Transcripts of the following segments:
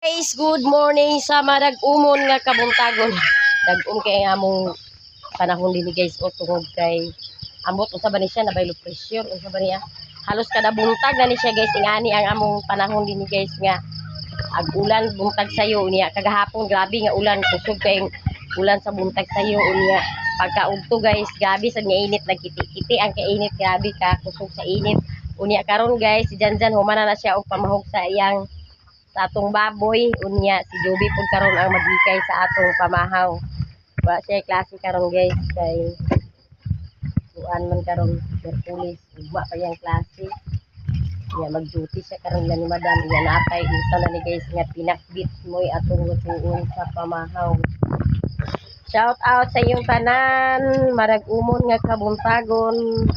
Guys, good morning sa marag-umon nga kabuntagon. Dag-um kay among panahon din guys o tungod kay amot unsa ba ni siya na low pressure unsa ba niya. Halos kada buntag na ni siya guys ingani ang among panahon din guys nga ag-ulan buntag sayo niya kagahapon grabe nga ulan kusog kay ulan sa buntag sayo niya pagkaugto guys gabi sa nga init nagkiti-kiti ang kainit grabe ka kusog sa init unya karon guys si Janjan humana na siya og pamahog sa iyang sa atong baboy unya si Joby pud karon ang magikay sa atong pamahaw wa siya klase karon guys kay kuan man karon Merkulis ugma pa yang klase ya mag-duty siya karon lang ni madam ya natay usa na ni guys nga pinakbit moy atong lutuon sa pamahaw. Shout out sa iyong tanan marag umon nga kabuntagon.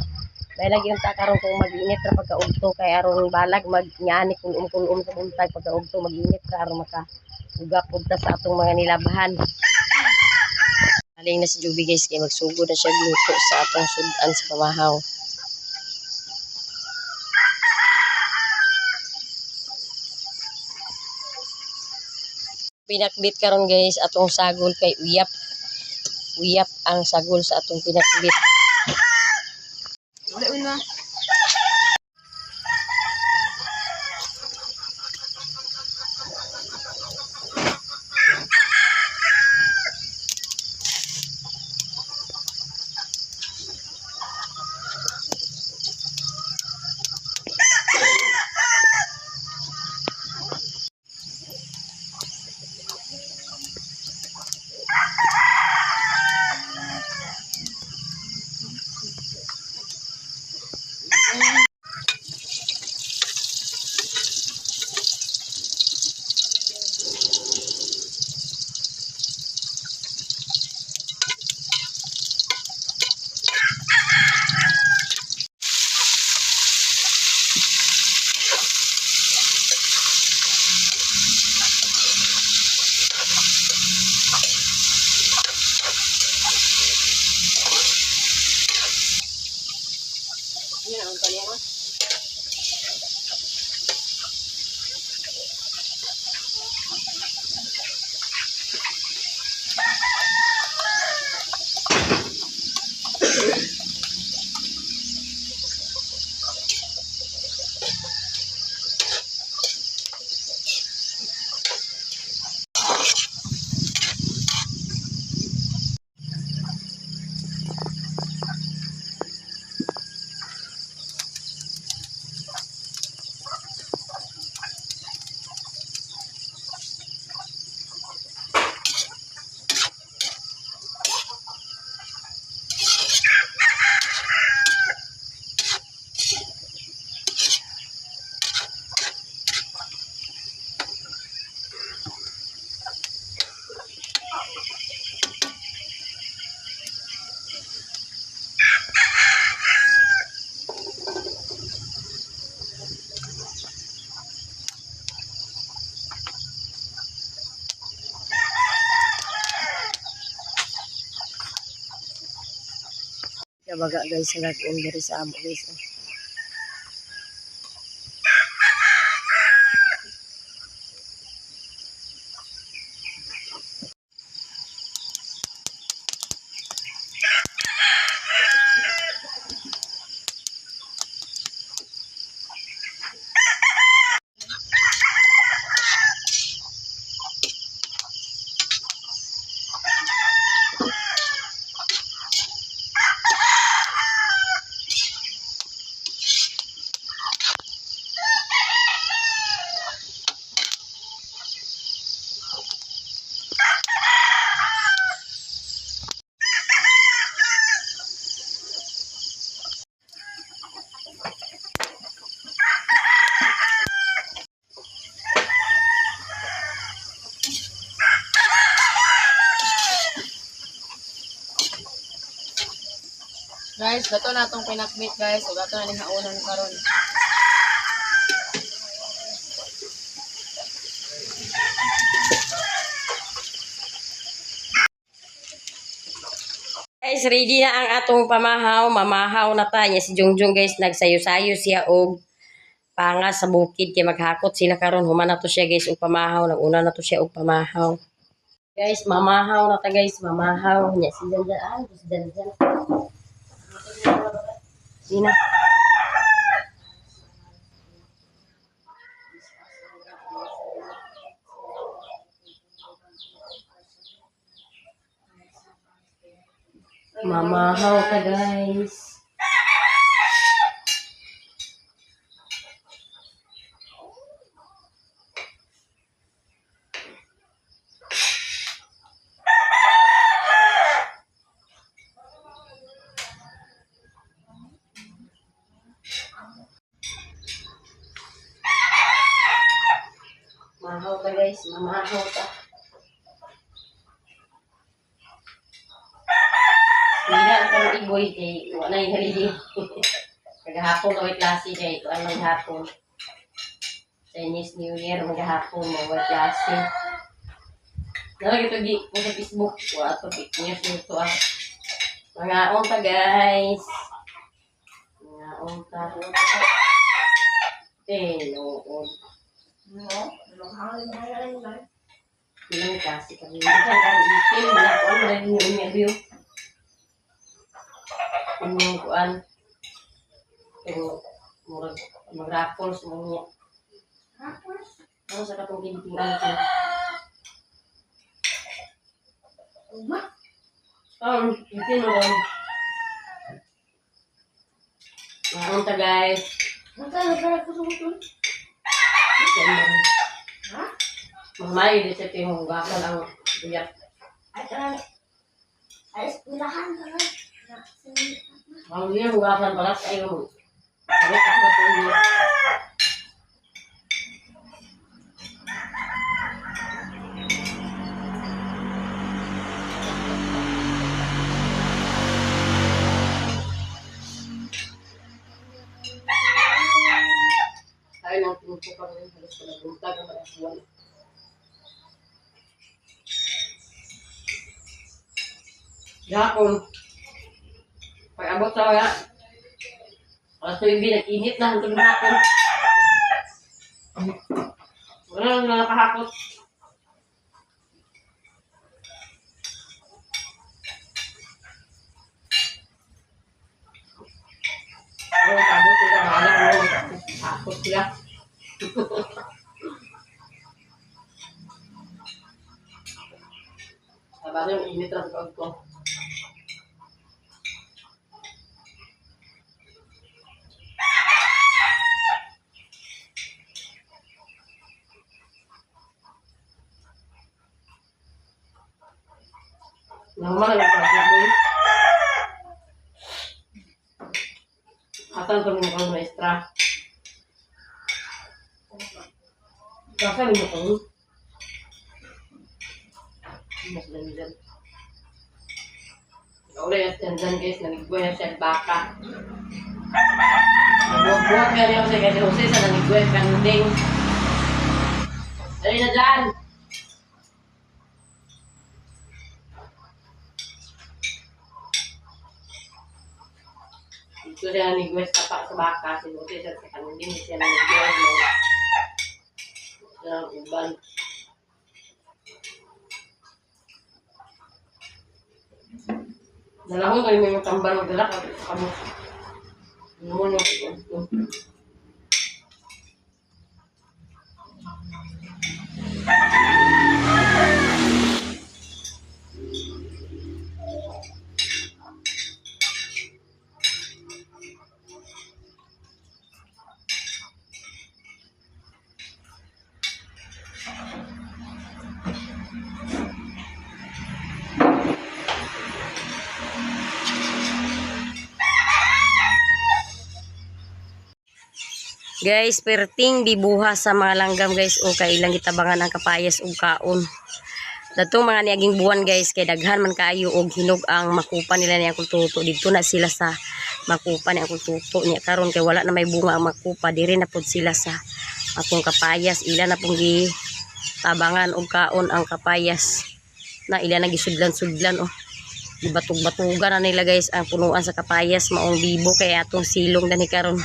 Dahil lagi yung karon kung mag-init ra pagkaugto kay aron balag magnyani kulum-kulum sa buntag pagkaugto mag-init ra aron maka ugap pudta sa atong mga nilabahan. Aling na si Joby guys kay magsugod na siya luto sa atong sudan sa pamahaw. Pinakbit karon guys atong sagol kay uyap. Uyap ang sagol sa atong pinakbit. Wala una. Yan ang kanya. Baga guys nag-on diri sa amo guys. Guys, gato na itong pinakbit guys. So, gato na rin haunan karon. Guys, ready na ang atong pamahaw. Mamahaw na ta. Si Jongjong guys, nagsayo-sayo siya og panga sa bukid kay maghakot sila karon human na to siya guys og pamahaw naguna na to siya og pamahaw. Guys, mamahaw na ta guys, mamahaw nya si Janjan ay si Janjan. Sina. Mamahaw ka guys. Mamahaw ka guys, mamahaw ka. Hindi ang iboy kay wala yung haligi. Kagahapon o klase kay ito ang maghapon. Chinese New Year, maghapon mo klase. Nalagay ito di ko sa Facebook. Wala ito, news nito ah. Mga onta guys. Mga onta. Noon. Ilang klase kami. Ilang ipil. Wala ko ang nalagay yung interview. Yung kuan pero mag-raffle semuanya. Ano sa katong kinitingan ko? Itin mo lang. Maunta guys. Mamay, di sa timong bakal ang biyak. Ang dia bukan balas ayo. Kalau aku tunggu. Tayo nang tunggu kami harus berbunta kepada Tuhan. Ya pun. Pag-abot sa wala. Alas 9, nag-init na hantong hapon. Wala na nakahakot. Kabot sila, wala mo. Hakot sila. Sabado yung init ang pag ko. Normal ang project mo yun. Atan ko mo kang maestra. Kasa mo kang mas dandan. Ulit at dandan guys, nanigbuhay siya at baka. Nagbuhat nga niya siya kasi Jose sa nanigbuhay at kanding. Dali na dyan! Ito siya nanigbuhay sa baka. Si Jose sa kanding siya nanigbuhay mo. Siya ang uban. Dalawang kayo may tambal ng galak at kamo. Mo nyo. Guys, perting bibuha sa mga langgam guys o kailang gitabangan ang kapayas ug kaon. Datong mga niaging buwan guys kay daghan man kaayo og hinog ang makupa nila niya kultuto. Dito na sila sa makupa niya kultuto niya karon kay wala na may bunga ang makupa diri na pud sila sa akong kapayas. Ila na pong gitabangan og kaon ang kapayas. Na ila na gisudlan-sudlan oh. Gibatug-batugan na nila guys ang punuan sa kapayas maong bibo kay atong silong dani karon.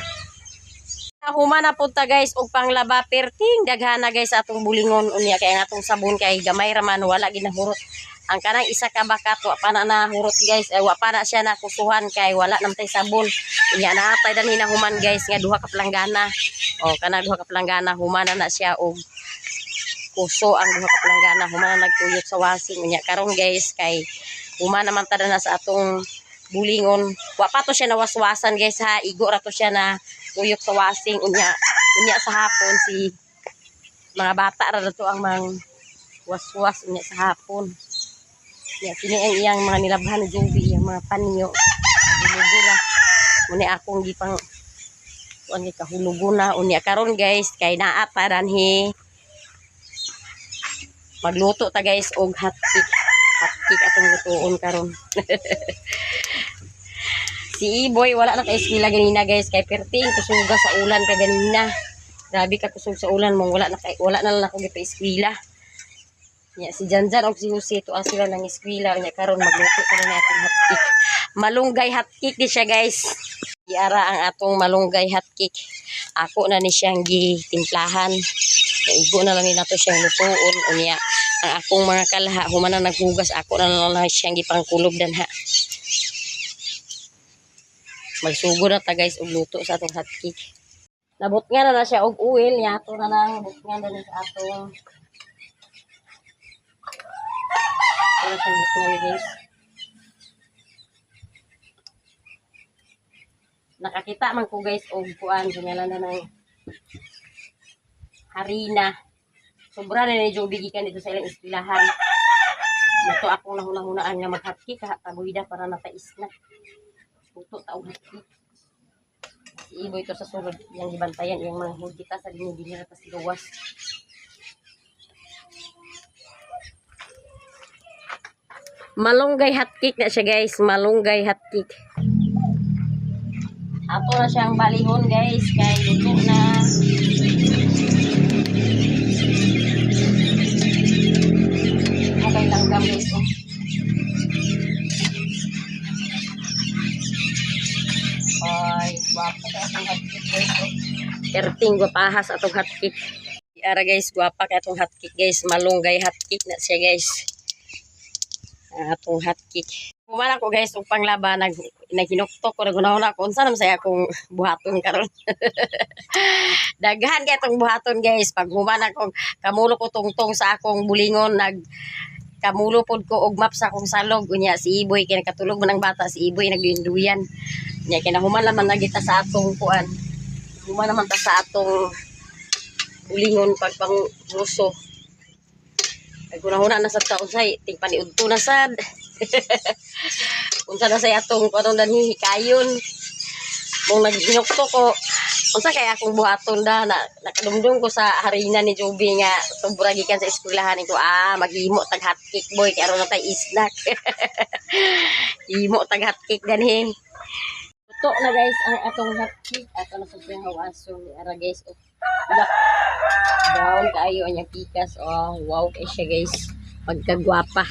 Humana punta guys og panglaba perting daghana guys atong bulingon unya kay ang atong sabon kay gamay ra man wala ginahurot. Ang kanang isa ka bakat wa pa na nahurot guys wa pa na siya nakusuhan kay wala namtay sabon. Unya naatay dan hinahuman guys nga duha ka planggana. O kana duha ka planggana humana na siya og kuso ang duha ka planggana humana nagtuyok sa washing unya karon guys kay humana man tada na sa atong bulingon. Wa pa to siya nawaswasan guys ha. Igo ra to siya na tuyok sa washing unya sa hapon si mga bata ra to ang mang waswas unya sa hapon. Ya kini ang iyang mga nilabhan ni Joby ang mga panyo. Gulugura. Muni akong gipang kuan kahuluguna unya karon guys kay naa pa danhi magluto ta guys og hotcake. Hotcake atong lutuon karon. Si Iboy wala na kay eskwela ganina guys kay perting kusuga sa ulan kay ganina. Grabe ka kusog sa ulan mong wala na lang ako gipa eskwela. Ya si Janjan og si Jose to sila nang eskwela nya karon magluto pa na atong hotcake. Malunggay hotcake di siya guys. Iara ang atong malunggay hotcake. Ako na ni siyang gitimplahan. Igo na lang ni nato siyang lutuon unya ang akong mga kalaha humana naghugas ako na lang siyang gipangkulob danha. Magsugo na ta guys og luto sa atong hotcake. Nabot nga na siya og oil yato na lang bot nga na sa atong para sa bot nga guys. Nakakita man ko guys og kuan singalan na ng harina. Sobra na ni Joby gikan dito sa ilang eskwelahan. Nato akong nahuna-hunaan nga mag-hotcake kabuida para natais na. Puto ta og hotcake. Si Iboy ito sa sulod yang gibantayan yung mga hudita sa dinidinira ta si gawas. Malunggay hotcake na siya guys, malunggay hotcake. Ato na siyang balihon guys kay luto na. Okay langgam guys. Ay, guwapa ka atong hotcake guys. Perting guwapahas atong hotcake. Ara guys, guwapa ka atong hotcake guys. Malunggay hotcake na siya guys. Atong hotcake. Kumana ko guys, og panglaba naghinuktok ko nagunahuna ko unsa naman saya akong buhaton karon. Daghan kay atong buhaton guys. Pag humana ko kamulo ko tungtong sa akong bulingon kamulo pod ko og map sa akong salog unya si Iboy kay nakatulog man ang bata si Iboy nagduyan. Nya kinahuman naman na kita sa atong kuan. Human naman ta sa atong bulingon pagpangruso. Ay kunahuna na sa taon say ting paniudto na sad. Unsa na say atong kuan danhi hikayon. Mong naghinukto ko unsa kay akong buhaton da nakadumdum ko sa harina ni Joby nga sobra gikan sa eskwelahan ko maghimo tag hotcake boy kay aron na tay snack. Himo tag hotcake ganhin. Ito na guys ang atong hotcake ato na sa hawason ara guys brown kaayo ang pikas wow kay siya guys pagkagwapa.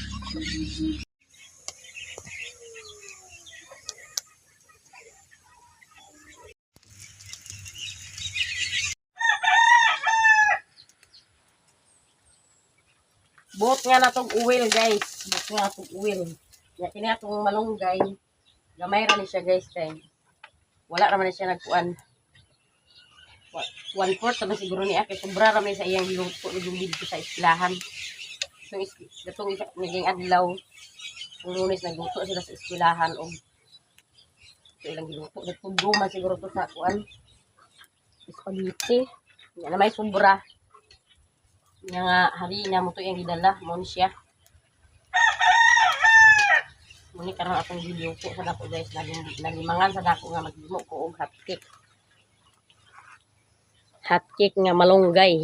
Buot nga natong oil guys. Buot nga natong oil. Ya kini atong malunggay. Gamay ra ni siya guys kay wala ra man siya nagkuan. 1/4 naman siguro ni kay sobra ra man sa iyang giluto ni dito sa eskwelahan. Gatong naging adlaw. Lunes nagluto sila sa eskwelahan og ilang giluto. Nagtubo man siguro to sa kuan. Spaghetti. Yan na may sobra. Nga harina mo to yung gidala mo ni siya. Muni karon atong video ko sa dako guys nagimangan sa dako nga maghimo ko og hotcake. Hotcake nga malunggay.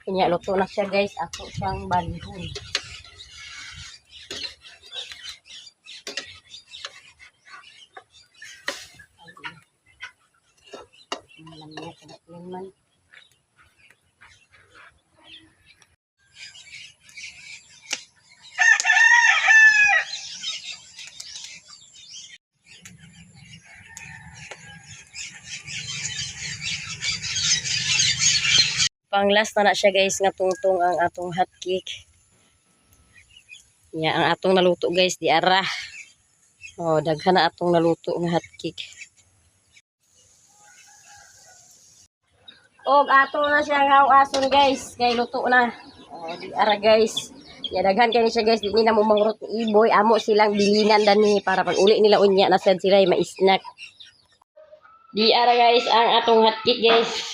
Kanya luto na siya guys, ako siyang balihon. Alam niya kada man. pang last na siya guys nga tungtong ang atong hot cake. Ang atong naluto guys di ara. Oh, daghan na atong naluto nga hot cake. Og ato na siya nga ason guys, kay luto na. Oh, di ara guys. Daghan kay siya guys, di nila mo mangrot ni Iboy, amo silang bilingan dani para pag uli nila unya na sad sila ma-snack. Di ara guys ang atong hot cake guys.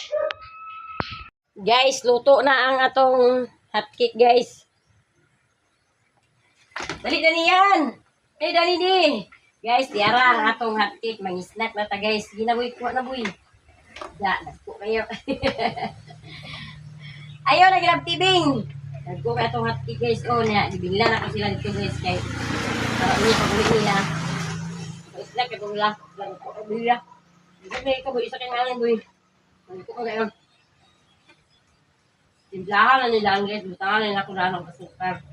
Guys, luto na ang atong hot cake guys. Dali yan. Dali di. Guys, di ara ang atong hot cake, mag-snack na ta guys. Ginaboy ko na boy. Nagpo kayo. Ayaw na grab tibing. Nagpo kayo itong hot cake guys. Oh, ibigla na ko sila dito guys. Kaya para ulit pag-ulit nila. Snack ka itong lang. Bila. Hindi ka boy. Isa kayong alin boy. Nagpo ko kayo. Timplahan na nila ang guys. Butangan na nila ko na ng kasukar.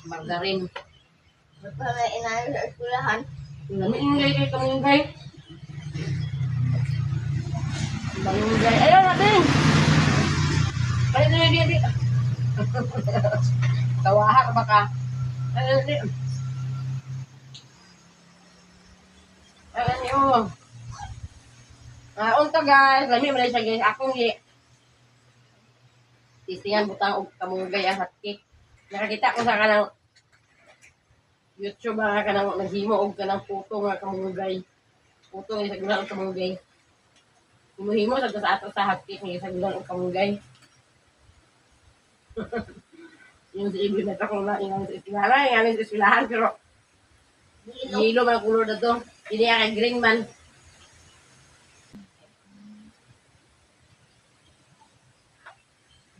Margarin. Para inayo sa eskulahan. Ingay kayo kamingay. Bangunggay. Ayun natin. Ayun na di. Tawaha ka baka. Ayun di. Ayun yun. Unta guys. Lami mo na siya guys. Akong tistingan butang og kamunggay ang hot cake. Nakakita ko sa kanang YouTube nga kanang naghimo og kanang puto nga kamunggay. Puto nga sa gulang kamunggay. Himo sa ato sa hot cake nga sa gulang kamunggay. Yung sa ibig na takong na ingang sa istilahan, ingang sa istilahan, pero yellow man ang kulor na to. Hindi kay green man.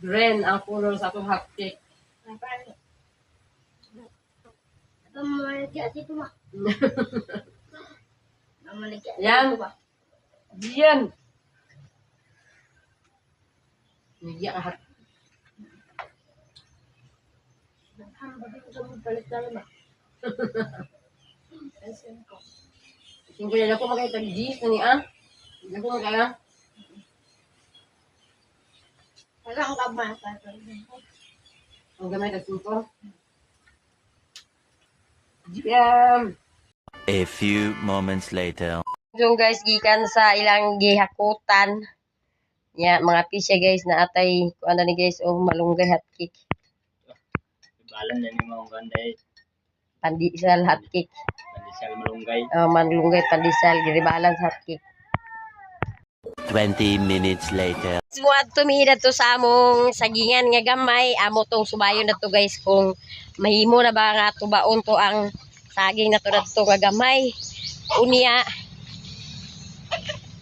Green ang kulor sa itong hot cake. Yan. Yan. Nagya ka hot. Singko yan ako makita G's na niya. Ako makaya. Ang kamay pa. Ang gamay ka singko. Jam. A few moments later. So guys, gikan sa ilang gihakutan. Mga pisya guys na atay kuan ni guys malunggay hot cake. Balan na ni mga ganday. Pandisal hot cake. Pandisal malunggay. Malunggay pandisal giribalan hot cake. 20 minutes later. Suwad tumira to sa among sagingan nga gamay, amo tong subayon na to guys kung mahimo na ba nga tubaon to ang saging na to nga gamay. Unya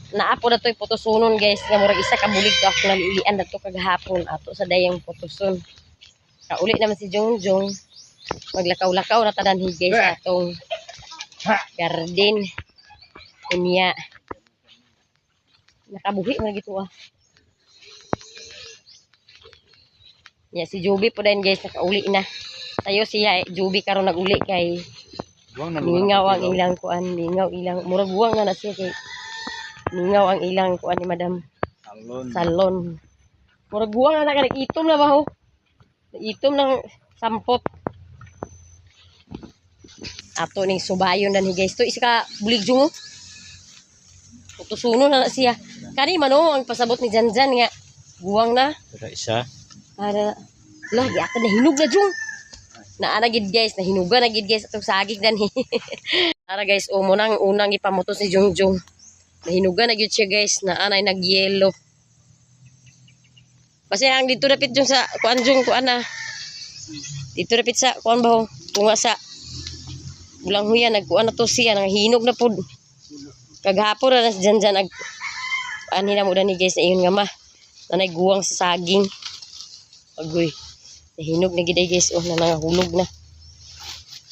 naapo na to'y putusunon guys nga murag isa ka bulig to ako nalilian na to kagahapon ato sa dayang putuson. Kauli naman si Jongjong maglakaw-lakaw na tadanhi guys atong garden. Unya nakabuhi man gito si Juby po din guys nakauli na. Tayo siya Juby karon naguli kay ningaw ang ilang kuan, ningaw ilang murag buwang na siya kay ningaw ang ilang kuan ni Madam Salon. Murag buwang na nag-itom na ba ho? Itom ng sampot. Ato ning subayon dan guys to isa ka bulig jung. Putusuno na siya. Kani man ang pasabot ni Janjan nga buwang na. Pero isa. Para lah di akan nahinog na jung. Naana gid guys, nahinuga na gid guys atong sagig dan. Para guys, munang unang ipamutos ni Jongjong. Nahinuga na gid siya guys, naanay nag-yellow. Kasi ang dito dapit jung sa kuan jung kuan na. Dito dapit sa kuan ba tunga sa bulang huya nagkuan na to siya nang hinog na pud. Kaghapon na si Janjan ag ani na mo ni guys na iyon nga ma. Nanay guwang sa saging. Agoy. Nahinog na gid guys na nangahulog na.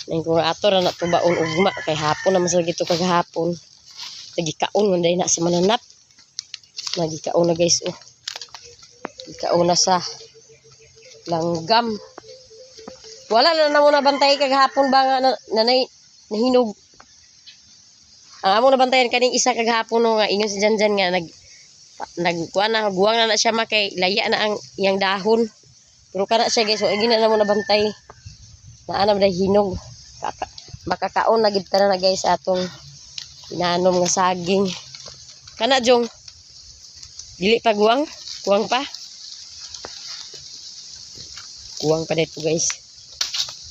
Nang kung ato ra na tubaon ugma kay hapon na masal gito kaghapon. Nagikaon man na si mananap. Nagikaon na guys Gikaon na sa langgam. Wala na namo nabantay kaghapon ba nga nanay nahinog. Ang amo nabantayan kaning isa kaghapon nga ingon si Janjan nga Nagkuan na guwang na siya makay laya na ang iyang dahon. Pero kana siya guys, so igi na mo nabantay. Naa na hinog. Makakaon na gid na guys atong inanom nga saging. Kana jong dili pa guwang, guwang pa. Guwang pa dito guys.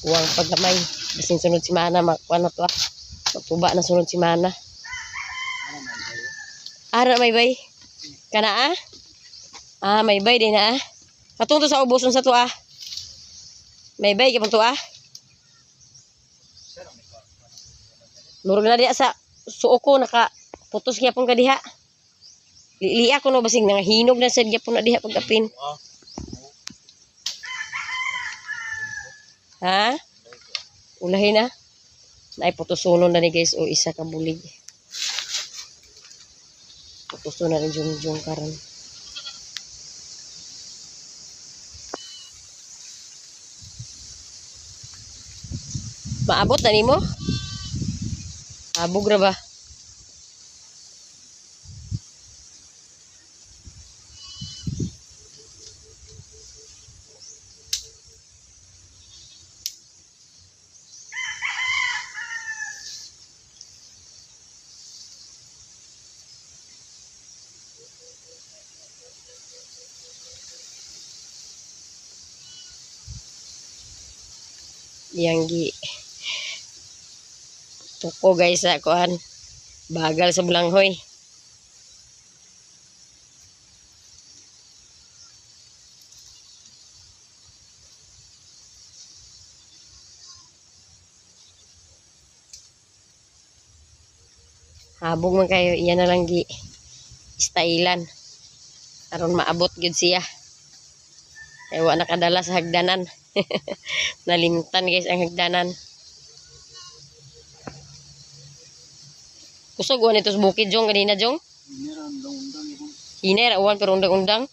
Guwang pag gamay. Basin sunod si mana makuan na to. Magtuba na sunod si mana. Ara may bay. Kana may bay din na Katong to sa ubos sa to May bay gyapon to Murag na diha sa suo ko naka putos gyapon ka diha. Liya ko no basing nga hinog na sad gyapon na diha pagkapin. Ha? Ulahin na. Naay putusunon na ni guys o isa ka bulig. Putusunon na ni Jungjung karon. Maabot na nimo? Abog ra ba? Yang gi tuko guys sa kuan bagal sa bulanghoy. Habog man kayo iyan na lang gi stylan aron maabot gyud siya. Kaya wa nakadala sa hagdanan. Nalimtan guys ang hagdanan. Kusog uwan ito sa bukid jong kanina jong. Hiner uwan pero undang-undang.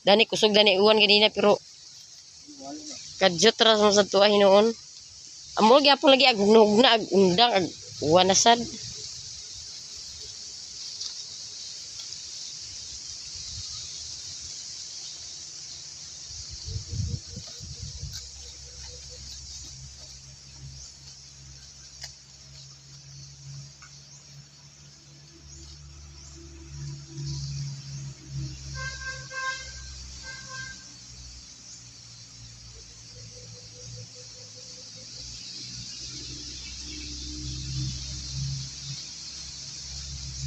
Dani kusog dani uwan kanina pero kadyot ra sa tuwa hinuon. Amo gyapon lagi agnog na ag undang ag uwan na sad.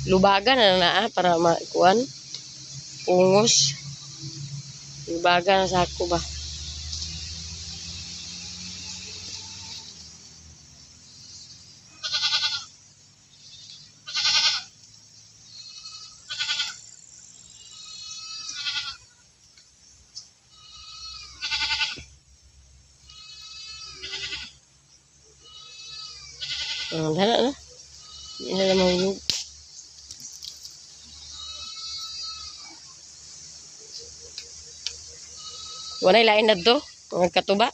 Lubagan na para makuan pungos. Lubagan sa ako ba. Dala na. Hindi na naman yung walay lain na to, mga katuba.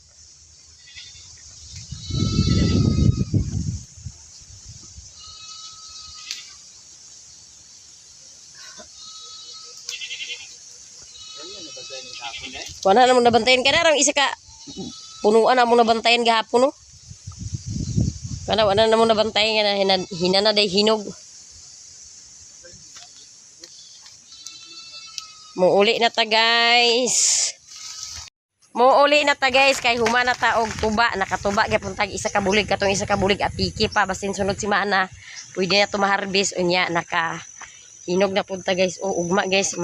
Wala na mo nabantayan ka na, isa ka punuan na mo nabantayan gahapon no. Kana wala na mo nabantayan nga na hinana day hinog. Muuli na ta guys. Muuli na ta guys kay humana ta og tuba, nakatuba gyapon tag isa ka bulig katong isa ka bulig atiki pa basin sunod si mana. Pwede na to maharbis unya naka hinog na pud ta guys. O ugma guys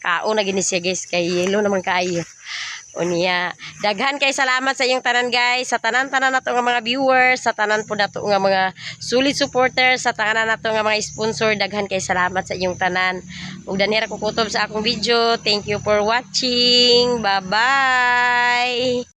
kaon na gini siya guys kay yelo naman kaayo. Unya daghan kay salamat sa iyong tanan guys, sa tanan-tanan nato nga mga viewers, sa tanan po nato nga mga solid supporters, sa tanan nato nga mga sponsor, daghan kay salamat sa iyong tanan. Ug danira ko kutob sa akong video. Thank you for watching. Bye bye.